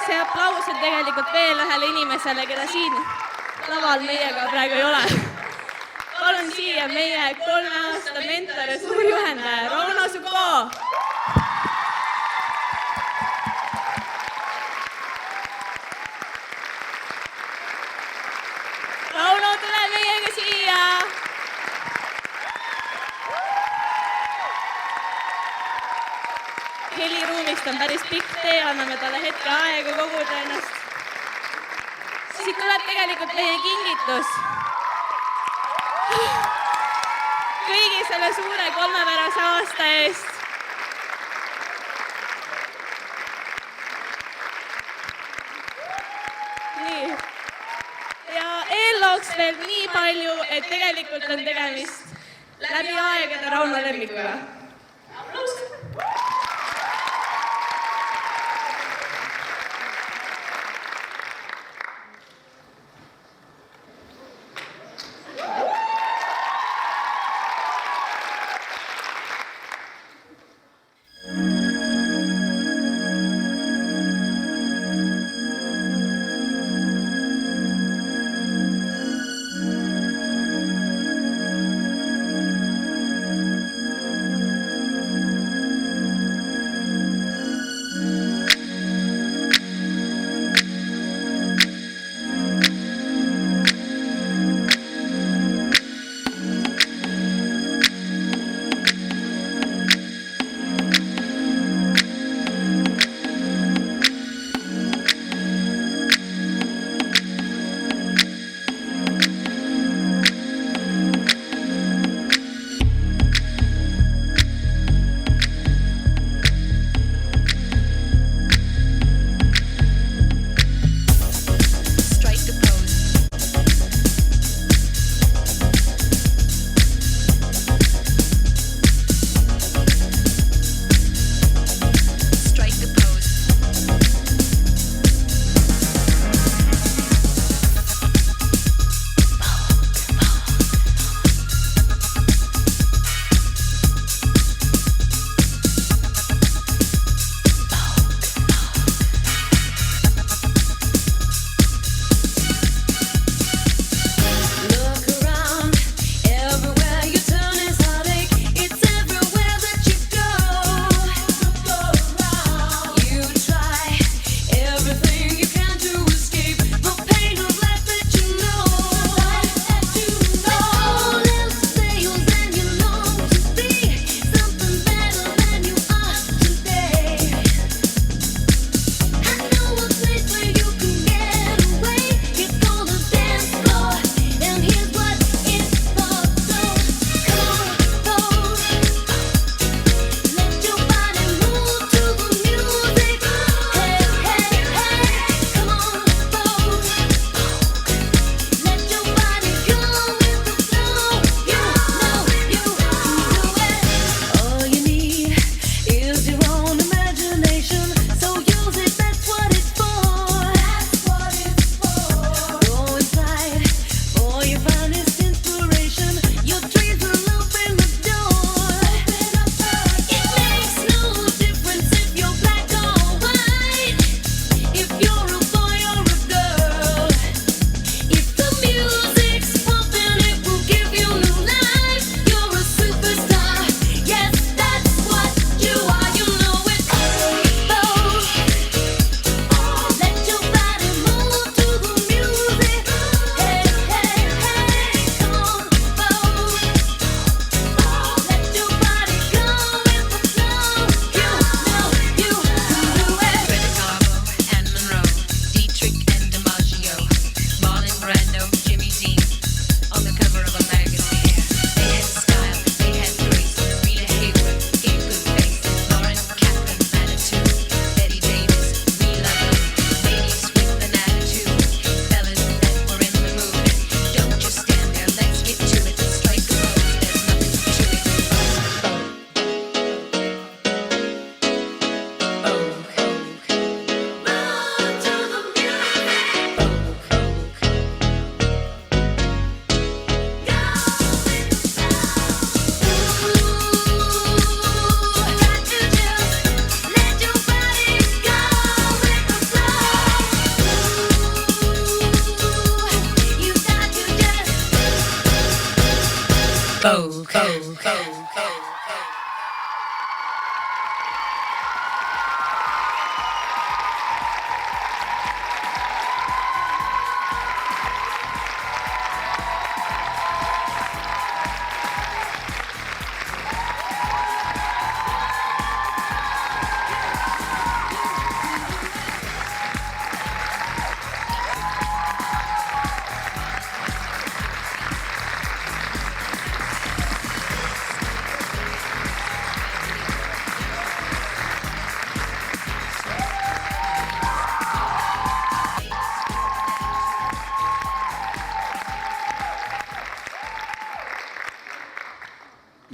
see aplaus on tegelikult veel ühele inimesele, keda siin laval meiega praegu ei ole. Palun siia meie 3 aasta mentor ja suurjuhendaja Rauno Suko. Rauno, tule meiega siia! Heliruumist on päris pikk tee, anname talle hetke aega koguda ennast. Siit tuleb tegelikult meie kingitus. Kõigi selle suure 3-pärase aasta eest. Nii. Ja eellooks veel nii palju, et tegelikult on tegemist läbi aegade Rauno lemmikuga. Aplaus!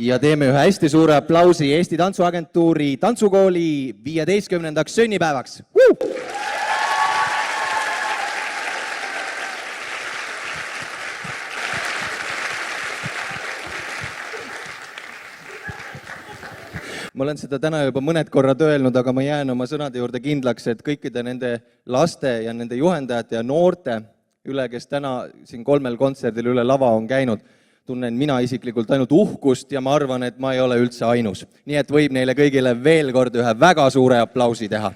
Ja teeme ühe hästi suure aplausi Eesti Tantsuagentuuri tantsukooli 15. sünnipäevaks. Ma olen seda täna juba mõned korrad öelnud, aga ma jään oma sõnade juurde kindlaks, et kõikide nende laste ja nende juhendajate ja noorte üle, kes täna siin 3 kontserdil üle lava on käinud, tunnen mina isiklikult ainult uhkust ja ma arvan, et ma ei ole üldse ainus. Nii et võib neile kõigile veel kord ühe väga suure aplausi teha.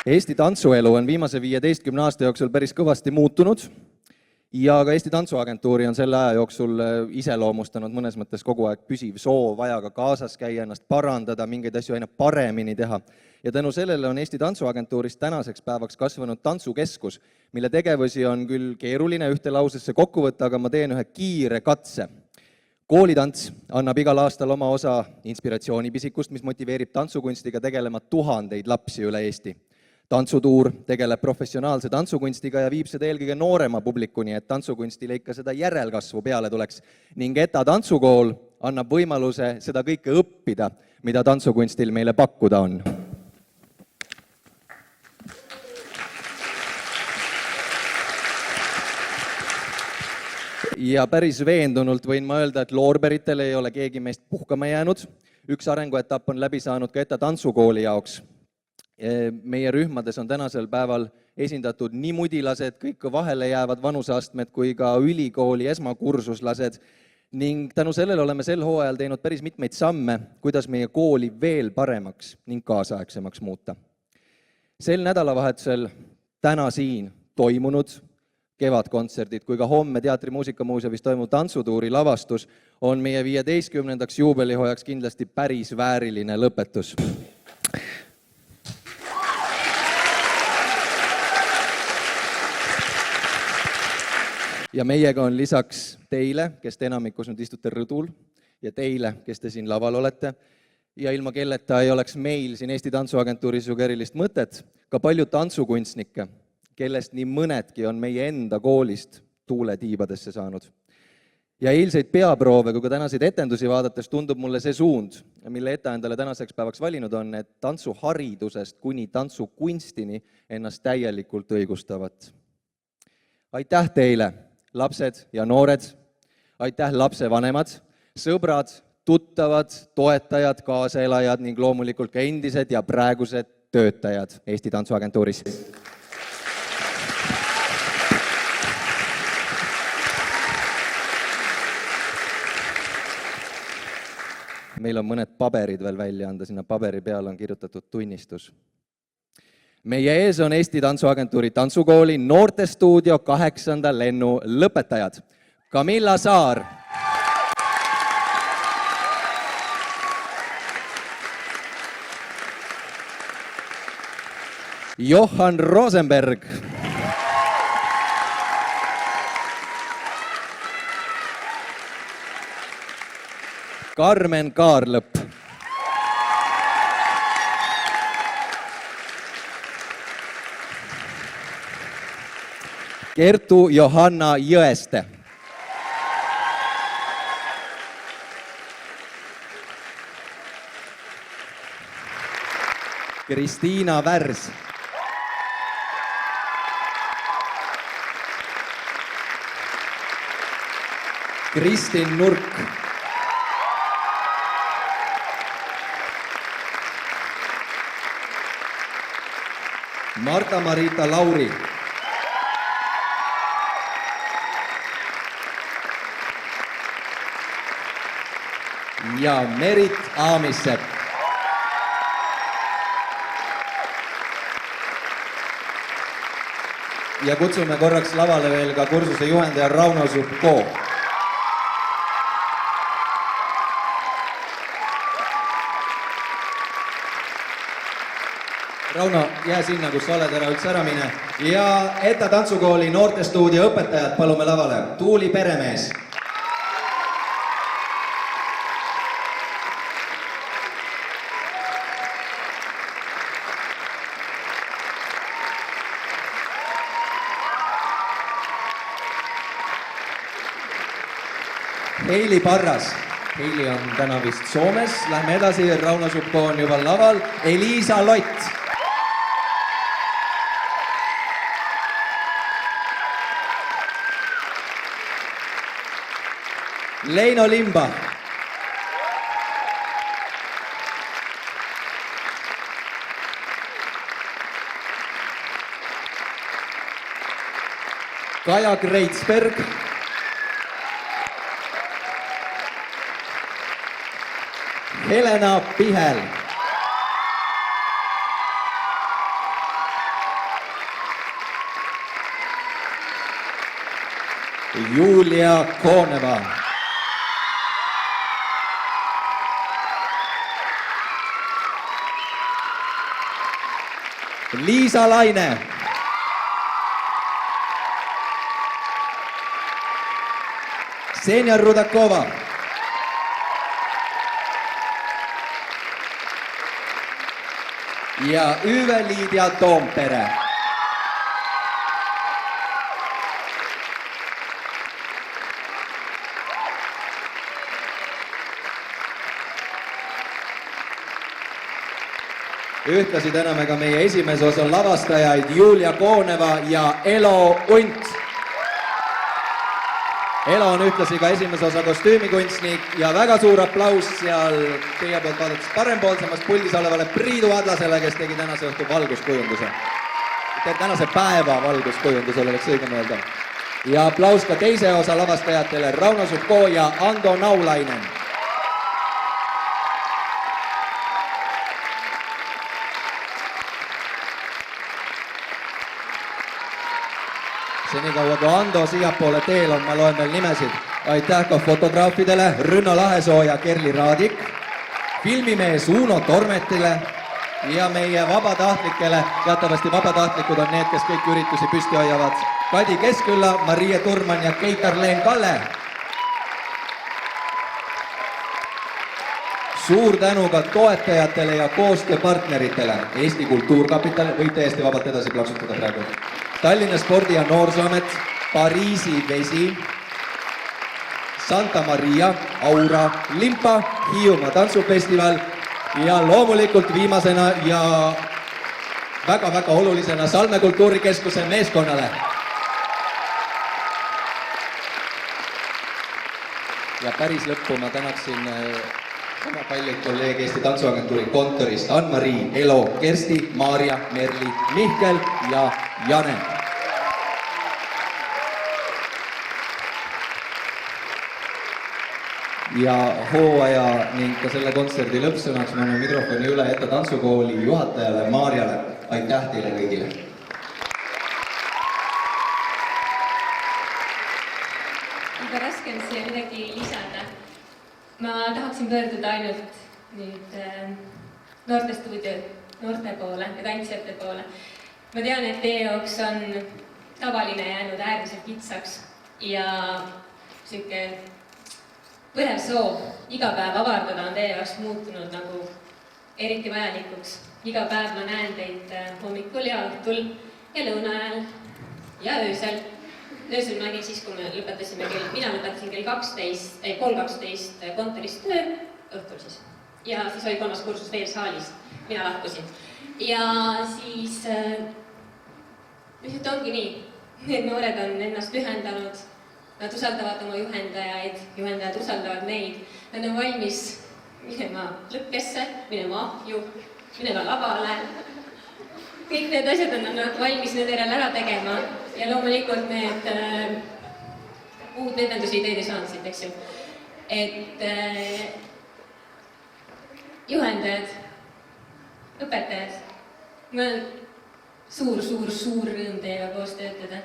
Eesti tantsuelu on viimase 15 aasta jooksul päris kõvasti muutunud ja ka Eesti Tantsuagentuuri on selle aja jooksul iseloomustanud mõnes mõttes kogu aeg püsiv soov ajaga kaasas käia, ennast parandada, mingeid asju aina paremini teha. Ja tänu sellele on Eesti Tantsuagentuurist tänaseks päevaks kasvanud tantsukeskus, mille tegevusi on küll keeruline ühte lausesse kokku võtta, aga ma teen ühe kiire katse. Koolitants annab igal aastal oma osa inspiratsioonipisikust, mis motiveerib tantsukunstiga tegelema tuhandeid lapsi üle Eesti. Tantsutuur tegeleb professionaalse tantsukunstiga ja viib seda eelkõige noorema publikuni, et tantsukunstile ikka seda järelkasvu peale tuleks. Ning ETA tantsukool annab võimaluse seda kõike õppida, mida tantsukunstil meile pakkuda on. Ja päris veendunult võin ma öelda, et loorberitele ei ole keegi meist puhkama jäänud. Üks arenguetapp on läbi saanud ka ETA tantsukooli jaoks. Meie rühmades on tänasel päeval esindatud nii mudilased, kõik vahele jäävad vanuseastmed kui ka ülikooli esmakursuslased ning tänu sellele oleme sel hooajal teinud päris mitmeid samme, kuidas meie kooli veel paremaks ning kaasaegsemaks muuta. Sel nädalavahetusel täna siin toimunud kevadkontserdid kui ka homme Teatri Muusikamuuseumis toimuv tantsutuuri lavastus on meie 15. juubelihooajaks kindlasti päris vääriline lõpetus. Ja meiega on lisaks teile, kes te enamikus nüüd istute rõdul, ja teile, kes te siin laval olete, ja ilma kelleta ei oleks meil siin Eesti Tantsuagentuuris ju erilist mõtet, ka palju tantsukunstnikke, kellest nii mõnedki on meie enda koolist tuule tiibadesse saanud. Ja eilseid peaproove, kui ka tänaseid etendusi vaadates tundub mulle see suund, mille ETA endale tänaseks päevaks valinud on, et tantsuharidusest kuni tantsukunstini ennast täielikult õigustavat. Aitäh teile! Lapsed ja noored, aitäh lapsevanemad, sõbrad, tuttavad, toetajad, kaasaelajad ning loomulikult ka endised ja praegused töötajad Eesti Tantsuagentuuris. Meil on mõned paberid veel välja anda, sinna paberi peale on kirjutatud tunnistus. Meie ees on Eesti Tantsuagentuuri tantsukooli noortestuudio 8. lennu lõpetajad. Camilla Saar, Johan Rosenberg, Karmen Kaarlõpp, Kertu Johanna Jõeste, Kristiina Värs, Kristin Nurk, Marta-Marita Lauri. Ja Merit Aamissepp. Ja kutsume korraks lavale veel ka kursuse juhendaja Rauno Zubko. Rauno, jää sinna, kus sa oled, ära üldse ära mine. Ja ETA tantsukooli noortestuudio õpetajad palume lavale. Tuuli Peremees. Heili Parras. Heili on täna vist Soomes. Lähme edasi, Rauno Zubko on juba laval. Eliisa Lott. Leino Limba. Kaja Kreitsberg. Helena Pihel. Julia Kooneva. Liisa Laine. Senja Rudakova. Ja Yve-Liidia Toompere. Ühtlasi täname ka meie esimese osa lavastajaid Julia Kooneva ja Elo Unt. Elo on ühtlasi ka esimese osa kostüümikunstnik ja väga suur aplaus seal teie poolt vaadates parempoolsemast puldis olevale Priidu Adlasele, kes tegi tänase õhtu valguskujunduse. Tänase päeva valguskujundusele oleks õigem öelda. Ja aplaus ka teise osa lavastajatele Rauno Zubko ja Ando Naulainen. Senikaua kui Ando siiapoole teel on, ma loen veel nimesid. Aitäh ka fotograafidele Rünno Lahesoo ja Kerli Raadik, filmimees Uno Tormetile ja meie vabatahtlikele, teatavasti vabatahtlikud on need, kes kõik üritusi püsti hoiavad. Kadi Keskkülla, Marie Turman ja Keit-Arleen Kalle. Suur tänu ka toetajatele ja koostööpartneritele. Eesti Kultuurkapital, võib täiesti vabalt edasi plaksutada praegu. Tallinna Spordi- ja Noorsoomet, Pariisi Vesi, Santa Maria, Aura, Limpa, Hiiumaa tantsufestival ja loomulikult viimasena ja väga-väga olulisena Salme Kultuurikeskuse meeskonnale. Ja päris lõppu ma tänaksin sama paljud kolleeg Eesti Tantsuagentuuri kontorist Ann-Marii, Elo, Kersti, Maarja, Merli, Mihkel ja Jane. Ja hooaja ning ka selle kontserdi lõppsõnaks ma annan mikrofoni üle ETA tantsukooli juhatajale Maarjale. Aitäh teile kõigile! Väga raske on siia midagi lisada. Ma tahaksin pöörduda ainult nüüd noortestuudio noorte poole ja tantsijate poole. Ma tean, et teie jaoks on tavaline jäänud äärmiselt kitsaks ja selline põnev soov iga päev avardada on teie jaoks muutunud nagu eriti vajalikuks. Iga päev ma näen teid hommikul ja õhtul ja lõuna ajal ja öösel. Öösel ma nägin siis, kui me lõpetasime mina lõpetasin kell 3:12 kontorist töö, õhtul siis. Ja siis oli kolmas kursus veel saalis, mina lahkusin. Ja siis, lihtsalt ongi nii, need noored on ennast ühendanud, nad usaldavad oma juhendajaid, juhendajad usaldavad meid, nad on valmis minema lõkkesse, minema ahju, minema lavale. kõik need asjad on nad valmis nende järel ära tegema ja loomulikult need uut edendusideed ei saanud siit, eks ju. Et juhendajad, õpetajad, mul on suur rõõm teiega koos töötada.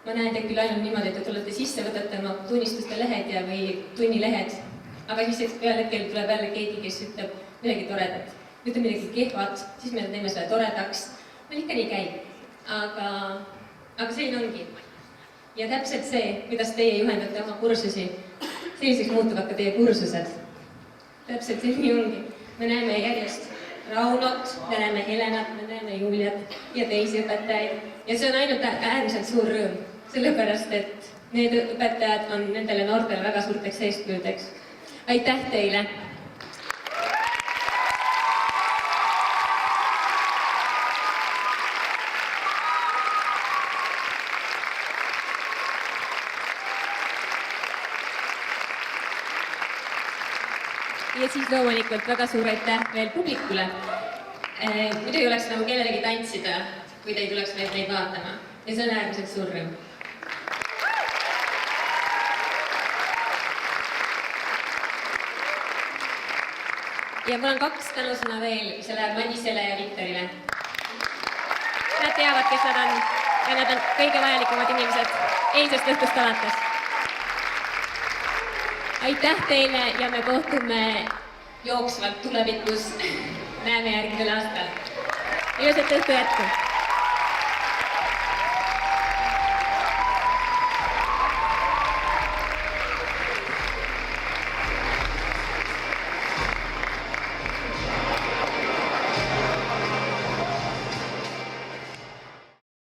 Ma näen teid küll ainult niimoodi, et te tulete sisse, võtate oma tunnistuste lehed ja või tunnilehed, aga siis peale hetkel tuleb jälle keegi, kes ütleb midagi toredat, ütleb midagi kehvat, siis me teeme selle toredaks. Meil ikka nii käib, aga selline ongi. Ja täpselt see, kuidas teie juhendate oma kursusi, selliseks muutuvad ka teie kursused. Täpselt see nii ongi. Me näeme järjest Raunot, me näeme Helenat, me näeme Juliat ja teisi õpetajaid. Ja see on ainult äärmiselt suur rõõm, sellepärast, et need õpetajad on nendele noortele väga suurteks eeskujudeks. Aitäh teile! Ja siis loomulikult väga suur aitäh veel publikule. Muidu ei oleks nagu kellelegi tantsida, kui te ei tuleks meid vaatama. Ja see on äärmiselt suur rõõm. Ja mul on 2 tänusõna veel, mis läheb Manisele ja Viktorile. Nad teavad, kes nad on ja nad on kõige vajalikumad inimesed eilsest õhtust alates. Aitäh teile ja me kohtume jooksvalt tulevikus. Näeme järgmisel aastal. Ilusat õhtu jätku!